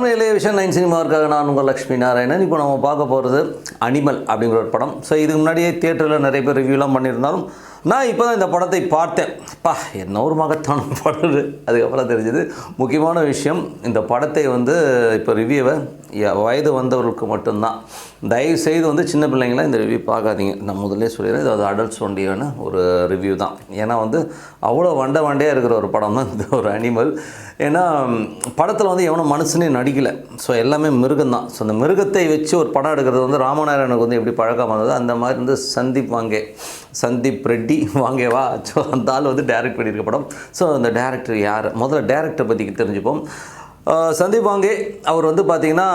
வணக்கம் நேயர்களே, விஷன் 9 சினிமாவுக்காக நான் உங்கள் லக்ஷ்மி நாராயணன். இப்போ நம்ம பார்க்க போகிறது அனிமல் அப்படிங்கிற ஒரு படம். ஸோ இதுக்கு முன்னாடியே தியேட்டரில் நிறைய பேர் ரிவ்யூலாம் பண்ணியிருந்தாலும் நான் இப்போ தான் இந்த படத்தை பார்த்தேன். என்ன ஒரு மகத்தான படம். அதுக்கப்புறம் தெரிஞ்சது முக்கியமான விஷயம், இந்த படத்தை இப்போ ரிவ்யூவை வயது வந்தவர்களுக்கு மட்டும்தான். தயவு செய்து சின்ன பிள்ளைங்களாம் இந்த ரிவ்யூ பார்க்காதீங்க. நான் முதல்ல சொல்லிடுறேன், இது அடல்ட்ஸ் ஒண்டியான ஒரு ரிவ்யூ தான். ஏன்னா அவ்வளோ வண்டையாக இருக்கிற ஒரு படம் தான் இந்த ஒரு அனிமல். ஏன்னா படத்தில் எவனும் மனுஷனே நடிக்கலை. ஸோ எல்லாமே மிருகம் தான். ஸோ அந்த மிருகத்தை வச்சு ஒரு படம் எடுக்கிறது ராமநாராயணனுக்கு எப்படி பழக்கம் வந்தது, அந்த மாதிரி சந்தீப் ரெட்டி வாங்கேவா. ஸோ அந்த ஆள் டைரக்ட் பண்ணியிருக்க படம். ஸோ அந்த டேரக்டர் யார், முதல்ல டேரக்டரை பற்றி தெரிஞ்சுப்போம். சந்தீப் வாங்கே அவர் பார்த்திங்கன்னா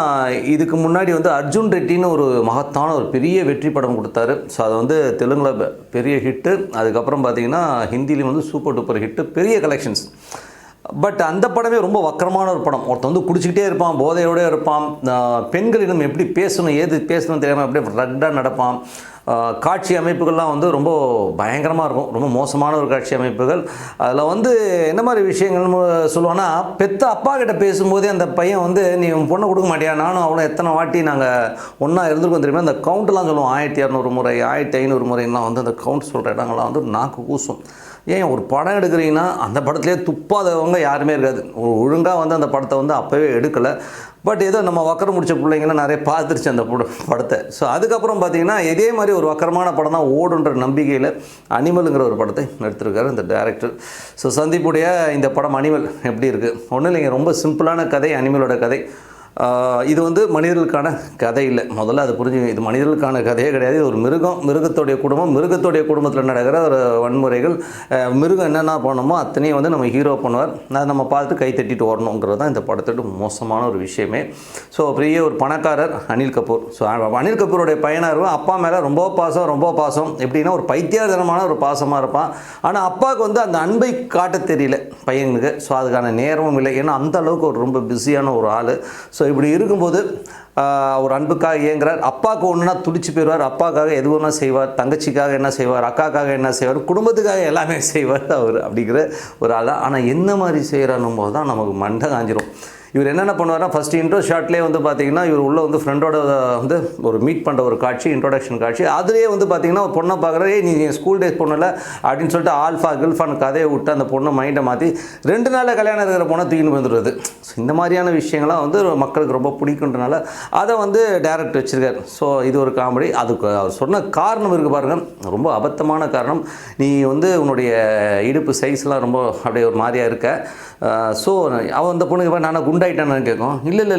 இதுக்கு முன்னாடி அர்ஜுன் ரெட்டின்னு ஒரு மகத்தான ஒரு பெரிய வெற்றி படம் கொடுத்தாரு. ஸோ அது தெலுங்கில் பெரிய ஹிட்டு. அதுக்கப்புறம் பார்த்திங்கன்னா ஹிந்திலையும் சூப்பர் டூப்பர் ஹிட்டு, பெரிய கலெக்ஷன்ஸ். பட் அந்த படமே ரொம்ப வக்கரமான ஒரு படம். ஒருத்தன் குடிச்சிக்கிட்டே இருப்பான், போதையோடு இருப்பான், பெண்களிடம் எப்படி பேசணும் ஏது பேசணும் தெரியாமல் அப்படியே ரட்டாக நடப்பான். காட்சி அமைப்புகள்லாம் ரொம்ப பயங்கரமாக இருக்கும், ரொம்ப மோசமான ஒரு காட்சி அமைப்புகள். அதில் என்ன மாதிரி விஷயங்கள் சொல்லுவோன்னா, பெத்த அப்பா கிட்ட பேசும்போதே அந்த பையன் நீ பொண்ணை கொடுக்க மாட்டியா, நானும் அவ்வளோ எத்தனை வாட்டி நாங்கள் ஒன்றா இருந்திருக்கோம் தெரியுமா, அந்த கவுண்ட்லாம் சொல்லுவோம். 1200 முறை 1500 முறைலாம் அந்த கவுண்ட் சொல்கிற இடங்கள்லாம் நாக்கு கூசும். ஏன் ஒரு படம் எடுக்கிறீங்கன்னா அந்த படத்துலேயே துப்பாதவங்க யாருமே இருக்காது. ஒழுங்காக அந்த படத்தை அப்போவே எடுக்கலை. பட் ஏதோ நம்ம வக்கரம் முடித்த பிள்ளைங்களாம் நிறைய பார்த்துருச்சு அந்த படத்தை. ஸோ அதுக்கப்புறம் பார்த்திங்கன்னா இதே மாதிரி ஒரு வக்கரமான படம் தான் ஓடுன்ற நம்பிக்கையில் அனிமலுங்கிற ஒரு படத்தை எடுத்திருக்காரு இந்த டைரக்டர். ஸோ சந்தீப்புடைய இந்த படம் அனிமல் எப்படி இருக்குது, ஒன்றும் இல்லைங்க, ரொம்ப சிம்பிளான கதை, அனிமலோட கதை. இது மனிதர்களுக்கான கதை இல்லை. முதல்ல அதை புரிஞ்சுங்க, இது மனிதர்களுக்கான கதையே கிடையாது. இது ஒரு மிருகத்துடைய குடும்பம், மிருகத்துடைய குடும்பத்தில் நடக்கிற ஒரு வன்முறைகள். மிருகம் என்னென்ன பண்ணணுமோ அத்தனையும் நம்ம ஹீரோ பண்ணுவார். அதை நம்ம பார்த்து கை தட்டிட்டு வரணுங்கிறது தான் இந்த படத்தோட மோசமான ஒரு விஷயமே. ஸோ பெரிய ஒரு பணக்காரர் அனில் கபூர். ஸோ அனில் கபூருடைய பையனாக அப்பா மேலே ரொம்ப பாசம். எப்படின்னா ஒரு பைத்தியகரமான ஒரு பாசமாக இருப்பான். ஆனால் அப்பாவுக்கு அந்த அன்பை காட்ட தெரியல பையனுக்கு. ஸோ அதுக்கான நேரமும் இல்லை. ஏன்னா அந்த அளவுக்கு ஒரு ரொம்ப பிஸியான ஒரு ஆள். ஸோ இப்படி இருக்கும்போது ஒரு அன்புக்காக இயங்குறார். அப்பாவுக்கு ஒன்றுனா துடிச்சு போயிடுவார். அப்பாவுக்காக எது ஒன்றா செய்வார், தங்கச்சிக்காக என்ன செய்வார், அக்காக்காக என்ன செய்வார், குடும்பத்துக்காக எல்லாமே செய்வார் அவர் அப்படிங்கிற ஒரு ஆள். ஆனால் என்ன மாதிரி செய்கிறான்னும் போது தான் நமக்கு மண்டை காஞ்சிரும். இவர் என்னென்ன பண்ணுவார்னா, ஃபஸ்ட்டு இன்ட்ரோ ஷாட்லேயே பார்த்தீங்கன்னா இவர் உள்ளே ஃப்ரெண்டோட ஒரு மீட் பண்ணுற ஒரு காட்சி, இன்ட்ரோடக்ஷன் காட்சி. அதுலேயே பார்த்தீங்கன்னா ஒரு பொண்ணை பார்க்குறே, நீ ஸ்கூல் டேஸ் பொண்ணில் அப்படின்னு சொல்லிட்டு ஆல்ஃபா கில்ஃபான் கதையை விட்டு அந்த பொண்ணை மைண்டை மாற்றி 2 நாளில் கல்யாணம் இருக்கிற பொண்ணை தூக்கின்னு வந்துடுறது. ஸோ இந்த மாதிரியான விஷயங்கள்லாம் மக்களுக்கு ரொம்ப பிடிக்குன்றனால அதை டேரக்ட் வச்சுருக்கார். ஸோ இது ஒரு காமெடி. அதுக்கு அவர் சொன்ன காரணம் இருக்குது பாருங்கள், ரொம்ப அபத்தமான காரணம். நீ உன்னுடைய இடுப்பு சைஸ்லாம் ரொம்ப அப்படியே ஒரு மாதிரியாக இருக்க. ஸோ அவன் அந்த பொண்ணுக்கு நானும் குண்டாயிட்டானு கேட்கும். இல்லை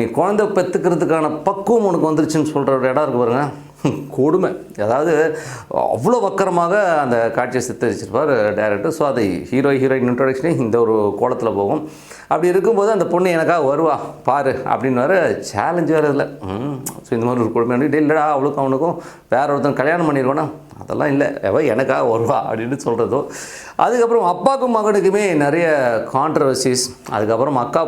நீ குழந்தை பெற்றுக்கிறதுக்கான பக்குவம் உனக்கு வந்துருச்சுன்னு சொல்கிற ஒரு இடம் இருக்குது பாருங்க, கொடுமை. அதாவது அவ்வளோ வக்கரமாக அந்த காட்சியை சித்தரிச்சிருப்பார் டைரக்டர். ஸோ அது ஹீரோயின் இன்ட்ரோடக்ஷனே இந்த ஒரு கோலத்தில் போகும். அப்படி இருக்கும்போது அந்த பொண்ணு எனக்காக வருவா பாரு அப்படின்னு வேறு சேலஞ்சு வேறு இல்லை. ஸோ இந்த மாதிரி ஒரு கொடுமை இல்லைடா, அவனுக்கும் வேற ஒருத்தன் கல்யாணம் பண்ணிடுவோன்னா அதெல்லாம் இல்லை, எனக்காக வருவா அப்படின்னு சொல்கிறதோ. அதுக்கப்புறம் அப்பாவுக்கும் மகனுக்குமே நிறைய கான்ட்ரவர்சிஸ். அதுக்கப்புறம் அக்கா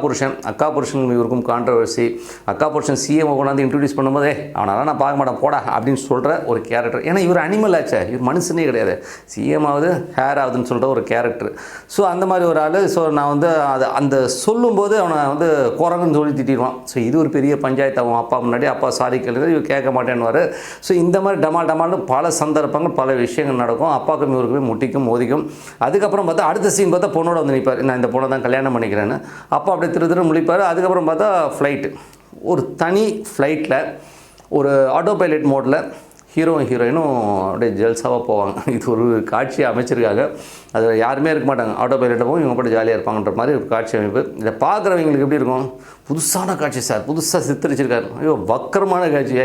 புருஷன் இவருக்கும் கான்ட்ரவர்சி. அக்கா புருஷன் சிஎம் கொண்டாந்து இன்ட்ரடியூஸ் பண்ணும்போதே அவனால் நான் பார்க்க மாட்டேன் போடா அப்படின்னு சொல்கிற ஒரு கேரக்டர். ஏன்னா இவர் அனிமல் ஆச்சே, இவர் மனுஷனே கிடையாது, சிஎம் ஆகுது ஹேர் ஆகுதுன்னு சொல்கிற ஒரு கேரக்டர். ஸோ அந்த மாதிரி ஒரு ஆள். ஸோ நான் அதை அந்த சொல்லும்போது அவனை குரங்குன்னு சொல்லி திட்டிடுவான். ஸோ இது ஒரு பெரிய பஞ்சாயத்து. அவன் அப்பா முன்னாடி அப்பா சாரி கேளுங்க, இவர் கேட்க மாட்டேன்னுவார். ஸோ இந்த மாதிரி டமால்னு பல சந்தர்ப்பங்கள் பல விஷயங்கள் நடக்கும். அப்பாவுக்கும் இவருக்குமே முட்டிக்கும் மோதிக்கும். அதுக்கப்புறம் பார்த்தா அடுத்த சீன் பார்த்தா பொண்ணோட நிற்பார், நான் இந்த பொண்ணை தான் கல்யாணம் பண்ணிக்கிறேன்னு. அப்பா அப்படியே திரு முழிப்பார். அதுக்கப்புறம் பார்த்தா ஃப்ளைட்டு, ஒரு தனி ஃப்ளைட்டில் ஒரு ஆட்டோ பைலட் மோடில் ஹீரோயினும் அப்படியே ஜெல்ஸாவாக போவாங்க. இது ஒரு காட்சி அமைச்சிருக்காங்க. அது யாருமே இருக்க மாட்டாங்க, ஆட்டோ பைலட்டை போகும், இவங்க கூட ஜாலியாக இருப்பாங்கன்ற மாதிரி ஒரு காட்சி அமைப்பு. இதை பார்க்குறவங்களுக்கு எப்படி இருக்கும், புதுசான காட்சி சார், புதுசாக சித்தரிச்சிருக்காரு, ஐயோ வக்கரமான காட்சி,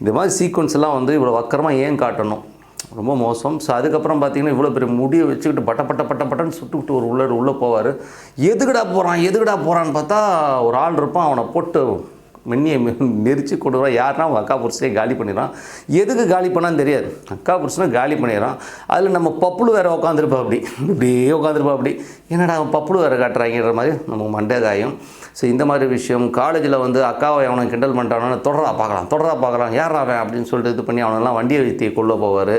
இந்த மாதிரி சீக்வன்ஸ் எல்லாம் இவ்வளோ வக்கரமாக ஏன் காட்டணும், ரொம்ப மோசம். ஸோ அதுக்கப்புறம் பார்த்தீங்கன்னா இவ்வளோ பெரிய முடியை வச்சுக்கிட்டு பட்டன்னு சுட்டுக்கிட்டு உள்ளே போவார். எதுக்கடா போகிறான்னு பார்த்தா ஒரு ஆள் இருப்பான், அவனை போட்டு மென்னியை நெரிச்சு கொண்டு வர யாருன்னா அவங்க அக்கா புருஷனே காலி பண்ணிடுறான். எதுக்கு காலி பண்ணான்னு தெரியாது, அக்கா புருஷனை காலி பண்ணிடுறான். அதில் நம்ம பப்புளு வேறு உட்காந்துருப்பா அப்படி இப்படியே உட்காந்துருப்பா அப்படி, என்னடா பப்புளு வேறு காட்டுறாங்கிற மாதிரி நமக்கு மண்டே காயம். ஸோ இந்த மாதிரி விஷயம் காலேஜில் வந்து அக்காவை அவனை கிண்டல் பண்ணிட்டானு தொடரா பார்க்கலாம் யார் அவன் அப்படின்னு சொல்லிட்டு இது பண்ணி அவனெல்லாம் வண்டியை வைத்தி கொள்ள போவார்.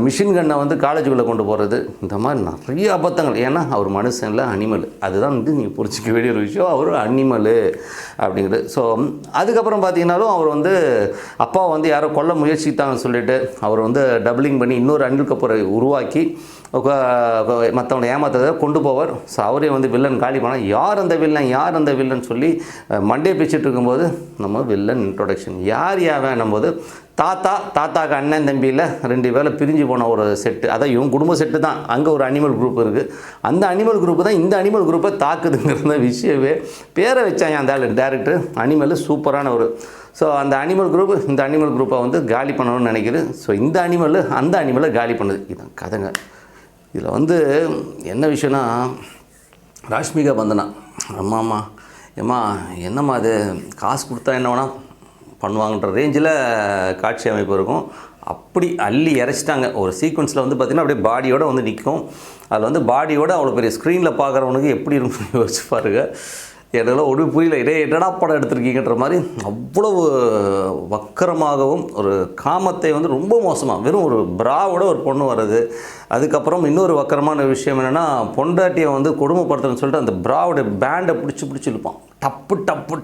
மிஷின் கன்னை வந்து காலேஜுக்குள்ளே கொண்டு போகிறது, இந்த மாதிரி நிறைய அபத்தங்கள். ஏன்னா அவர் மனுஷனில் அனிமல், அதுதான் வந்து நீங்கள் புரிஞ்சிக்க வேண்டிய ஒரு விஷயம், அவர் அனிமலு அப்படிங்கிறது. ஸோ அதுக்கப்புறம் பார்த்தீங்கன்னாலும் அவர் வந்து அப்பாவை வந்து யாரோ கொல்ல முயற்சித்தாங்கன்னு சொல்லிட்டு அவர் வந்து டபுளிங் பண்ணி இன்னொரு அனில் கபூரை உருவாக்கி மற்றவனை ஏமாத்ததை கொண்டு போவார். ஸோ அவரே வந்து வில்லன் காலி பண்ணால் யார் அந்த வில்லன் சொல்லி மண்டே பிச்சுட்டு இருக்கும்போது நம்ம வில்லன் இன்ட்ரொடக்ஷன் யார் வேணும்போது தாத்தாக்கு அண்ணன் தம்பியில் 2 பேரை பிரிஞ்சு போன ஒரு செட்டு, அதான் இவங்க குடும்ப செட்டு தான். அங்கே ஒரு அனிமல் குரூப் இருக்குது, அந்த அனிமல் குரூப்பு தான் இந்த அனிமல் குரூப்பை தாக்குதுங்கிறத விஷயமே. பேரை வச்சாங்க அந்த டேரக்டர், அனிமல் சூப்பரான ஒரு. ஸோ அந்த அனிமல் குரூப் இந்த அனிமல் குரூப்பை வந்து காலி பண்ணணும்னு நினைக்கிது. ஸோ இந்த அனிமல் அந்த அனிமலை காலி பண்ணுது, இதுதான் கதைங்க. இதில் வந்து என்ன விஷயம்னா, ராஷ்மிகா பந்தனா அம்மா ஏம்மா என்னம்மா அது காசு கொடுத்தா என்ன வேணால் பண்ணுவாங்கன்ற ரேஞ்சில் காட்சி அமைப்பு இருக்கும். அப்படி அள்ளி இறச்சிட்டாங்க. ஒரு சீக்வன்ஸில் வந்து பார்த்திங்கன்னா அப்படியே பாடியோடு வந்து நிற்கும். அதில் வந்து பாடியோடு அவ்வளோ பெரிய ஸ்க்ரீனில் பார்க்குறவனுக்கு எப்படி இருக்குன்னு யோசிச்சு பாருங்க. என்னெல்லாம் ஒரு புரியல, என்னடா படம் எடுத்திருக்கீங்கன்ற மாதிரி அவ்வளவு வக்கரமாகவும் ஒரு காமத்தை வந்து ரொம்ப மோசமாக வெறும் ஒரு பிராவோட ஒரு பொண்ணு வர்றது. அதுக்கப்புறம் இன்னொரு வக்கரமான விஷயம் என்னென்னா, பொண்டாட்டியை வந்து கொடுமைப்படுத்துறதுன்னு சொல்லிட்டு அந்த பிராவோட பேண்டை பிடிச்சி இழுப்பான்,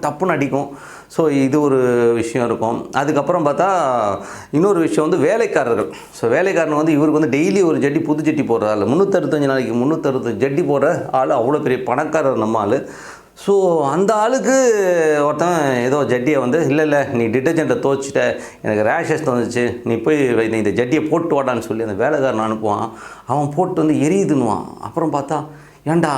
டப்புன்னு அடிக்கும். ஸோ இது ஒரு விஷயம் இருக்கும். அதுக்கப்புறம் பார்த்தா இன்னொரு விஷயம் வந்து வேலைக்காரர்கள். ஸோ வேலைக்காரன் வந்து இவருக்கு வந்து டெய்லி ஒரு ஜட்டி புது ஜட்டி போடுற ஆள், 365 நாளைக்கு 365 ஜட்டி போடுற ஆள், அவ்வளோ பெரிய பணக்காரர் நம்ம ஆள். ஸோ அந்த ஆளுக்கு ஒருத்தன் ஏதோ ஜட்டியை வந்து இல்லை நீ டிட்டர்ஜெண்ட்டை துவைச்சிட்ட, எனக்கு ரேஷஸ் வந்துச்சு, நீ போய் இந்த ஜட்டியை போட்டு வாடான்னு சொல்லி அந்த வேலைக்காரன் அனுப்புவான். அவன் போட்டு வந்து எரியுதுன்னுவான். அப்புறம் பார்த்தா ஏன்டா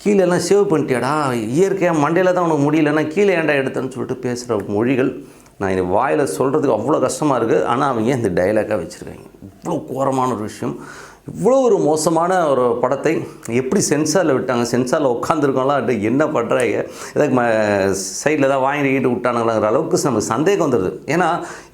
கீழெல்லாம் சேவ் பண்ணிட்டியாடா, இயற்கையாக மண்டையில் தான் உனக்கு முடியலன்னா கீழே ஏன்டா எடுத்தேன்னு சொல்லிட்டு பேசுகிற மொழிகள் நான் இந்த வாயில் சொல்கிறதுக்கு அவ்வளோ கஷ்டமாக இருக்குது. ஆனால் அவங்க ஏன் இந்த டைலாக்காக வச்சுருக்காங்க, இவ்வளோ கோரமான ஒரு விஷயம், இவ்வளோ ஒரு மோசமான ஒரு படத்தை எப்படி சென்சாரில் விட்டாங்க. சென்சாரில் உட்காந்துருக்கோம்லாம் என்ன பண்ணுறாங்க, ஏதாவது சைடில் தான் வாங்கிட்டு விட்டானுங்களாங்கிற அளவுக்கு நமக்கு சந்தேகம் வந்துடுது. ஏன்னா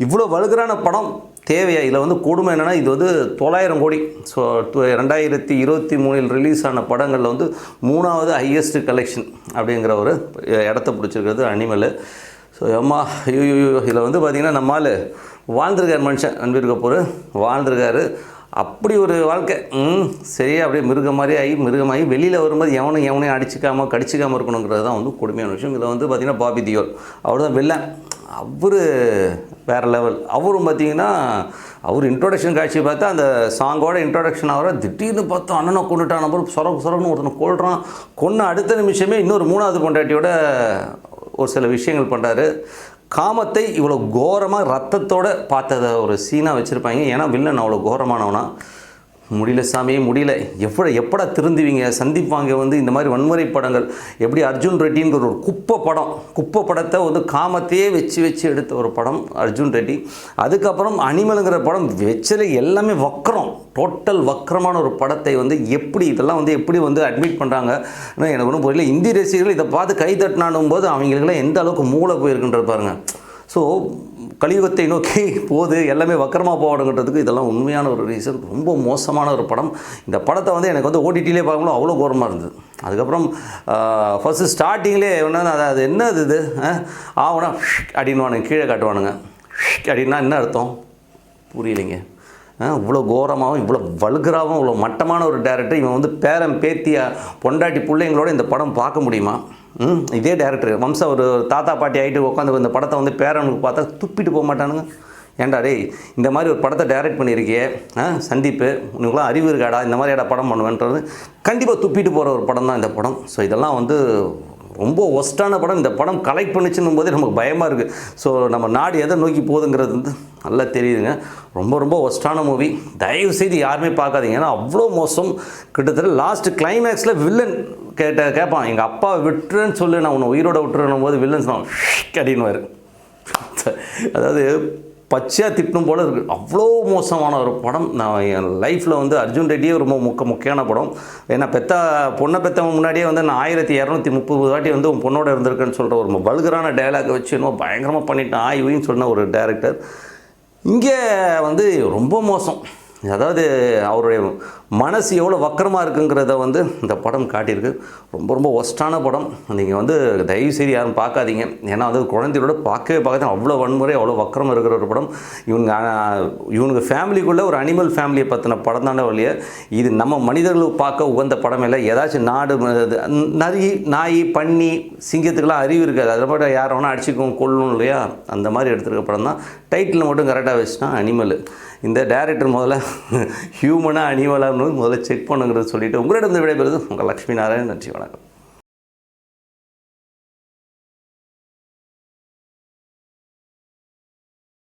இவ்வளோ வல்கரான படம் தேவையா? இதில் வந்து கொடுமை என்னென்னா, இது வந்து 900 கோடி. ஸோ 2023 ரிலீஸ் ஆன படங்களில் வந்து 3வது ஹையஸ்ட் கலெக்ஷன் அப்படிங்கிற ஒரு இடத்த பிடிச்சிருக்கிறது அனிமல். ஸோ அம்மா இதில் வந்து பார்த்திங்கன்னா நம்மால் வாழ்ந்திருக்கார் மனுஷன், ரன்பீர் கபூர் வாழ்ந்திருக்காரு. அப்படி ஒரு வாழ்க்கை சரியா அப்படியே மிருகமாகி வெளியில் வரும்போது எவனையும் அடிச்சிக்காமல் கடிச்சிக்காமல் இருக்கணுங்கிறது தான் வந்து கொடுமையான விஷயம். இதில் வந்து பார்த்திங்கன்னா பாபி தியோல் அவர் தான் வில்லன். அவர் வேறு லெவல். அவரும் பார்த்திங்கன்னா அவர் இன்ட்ரோடக்ஷன் காட்சி பார்த்தா அந்த சாங்கோட இன்ட்ரோடக்ஷன் ஆகிற திடீர்னு பார்த்தா அண்ணனை கொண்டுட்டான், அப்புறம் சொரன்னு ஒருத்தனை கொள்கிறான். கொன்று அடுத்த நிமிஷமே இன்னொரு 3வது பொண்டாட்டியோட ஒரு சில விஷயங்கள் பண்ணுறாரு. காமத்தை இவ்வளோ கோரமாக ரத்தத்தோடு பார்த்தத ஒரு சீனாக வச்சுருப்பாங்க. ஏன்னா வில்லன் அவ்வளோ கோரமானவனா, முடியல சாமியே முடியல, எப்படா திருந்துவீங்க, சந்திப்பாங்க வந்து இந்த மாதிரி வன்முறை படங்கள். எப்படி அர்ஜுன் ரெட்டிங்கிற ஒரு குப்பை படத்தை வந்து காமத்தையே வச்சு எடுத்த ஒரு படம் அர்ஜுன் ரெட்டி. அதுக்கப்புறம் அனிமலுங்கிற படம் வச்சல எல்லாமே வக்கரம், டோட்டல் வக்கரமான ஒரு படத்தை வந்து இதெல்லாம் வந்து எப்படி வந்து அட்மிட் பண்ணுறாங்க எனக்கு ஒன்றும் புரியல. இந்தி ரசிகர்கள் இதை பார்த்து கை தட்டினானும் போது அவங்களுக்கெல்லாம் எந்த அளவுக்கு மூளை போயிருக்குன்றது பாருங்க. ஸோ கலியுகத்தை நோக்கி போகுது, எல்லாமே வக்கரமாக போகணுங்கிறதுக்கு இதெல்லாம் உண்மையான ஒரு ரீசன். ரொம்ப மோசமான ஒரு படம். இந்த படத்தை வந்து எனக்கு வந்து ஓடிடியிலே பார்க்கும்போது அவ்வளோ கோரமாக இருந்தது. அதுக்கப்புறம் ஃபஸ்ட்டு ஸ்டார்டிங்லேயே அது என்னது இது ஆகுனா அப்படின்வானுங்க, கீழே காட்டுவானுங்க. அப்படின்னா என்ன அர்த்தம் புரியலைங்க. இவ்வளோ கோரமாகவும் இவ்வளோ வல்கராகவும் இவ்வளோ மட்டமான ஒரு டேரக்டர் இவன் வந்து பேரன் பேத்தியா பொண்டாட்டி பிள்ளைங்களோட இந்த படம் பார்க்க முடியுமா? இதே டேரக்டர் வம்சா ஒரு தாத்தா பாட்டி ஆகிட்டு உட்காந்து இந்த படத்தை வந்து பேரனுக்கு பார்த்தா துப்பிட்டு போக மாட்டானுங்க. ஏன்டா டேய் இந்த மாதிரி ஒரு படத்தை டைரக்ட் பண்ணியிருக்கியே சந்தீப்பு, உனக்குலாம் அறிவு இருக்காடா, இந்த மாதிரி படம் பண்ணுவேன்றது கண்டிப்பாக துப்பிட்டு போகிற ஒரு படம் தான் இந்த படம். ஸோ இதெல்லாம் வந்து ரொம்ப ஒஸ்ட்டான படம். இந்த படம் கலெக்ட் பண்ணிச்சுன்னும் போதே நமக்கு பயமாக இருக்குது. ஸோ நம்ம நாடு எதை நோக்கி போகுதுங்கிறது வந்து நல்லா தெரியுதுங்க. ரொம்ப ஒஸ்ட்டான மூவி. தயவுசெய்து யாருமே பார்க்காதீங்க, ஏன்னா அவ்வளோ மோசம். கிட்டத்தட்ட லாஸ்ட் கிளைமேக்ஸில் வில்லன் கேட்பான், எங்கள் அப்பா விட்டுருன்னு சொல்லி நான் உன்னை உயிரோட விட்டுருணும் போது வில்லன்ஸ் நான் அப்படின்னுவார். அதாவது பச்சையாக திட்டணும் போல் இருக்குது. அவ்வளோ மோசமான ஒரு படம். நான் என் லைஃப்பில் வந்து அர்ஜுன் ரெட்டியே ரொம்ப முக்கியமான படம். ஏன்னா பொண்ணை பெற்றவங்க முன்னாடியே வந்து நான் 1230 வாட்டி வந்து உன் பொண்ணோட இருந்திருக்கேன்னு சொல்கிற ஒரு வல்கரான டைலாக் வச்சு இன்னும் பயங்கரமாக பண்ணிட்டேன் ஆய்வுன்னு சொன்ன ஒரு டைரக்டர் இங்கே வந்து ரொம்ப மோசம். அதாவது அவருடைய மனசு எவ்வளோ வக்கரமாக இருக்குங்கிறத வந்து இந்த படம் காட்டியிருக்கு. ரொம்ப ரொம்ப ஒஸ்ட்டான படம். நீங்கள் வந்து தயவுசெய்து யாரும் பார்க்காதீங்க. ஏன்னா வந்து குழந்தையோட பார்க்கவே அவ்வளோ வன்முறை அவ்வளோ வக்கரம் இருக்கிற ஒரு படம். இவனுக்கு ஃபேமிலிக்குள்ளே ஒரு அனிமல் ஃபேமிலியை பற்றின படம் தானே வழிய இது நம்ம மனிதர்களுக்கு பார்க்க உகந்த படம் இல்லை. ஏதாச்சும் நாய் பன்னி சிங்கத்துக்கெல்லாம் அறிவு இருக்காது, அதை மட்டும் யார் வேணால் அடிச்சுக்கும் கொள்ளணும் இல்லையா, அந்த மாதிரி எடுத்துருக்க படம் தான். டைட்டில் மட்டும் கரெக்டாக வச்சுனா அனிமல். இந்த டைரக்டர் முதல்ல ஹியூமனாக அனிமலாக முதல்ல செக் பண்ணுங்கிறது சொல்லிவிட்டு உங்களிடம் விடைபெறுது உங்கள் லக்ஷ்மி நாராயணன். நன்றி, வணக்கம்.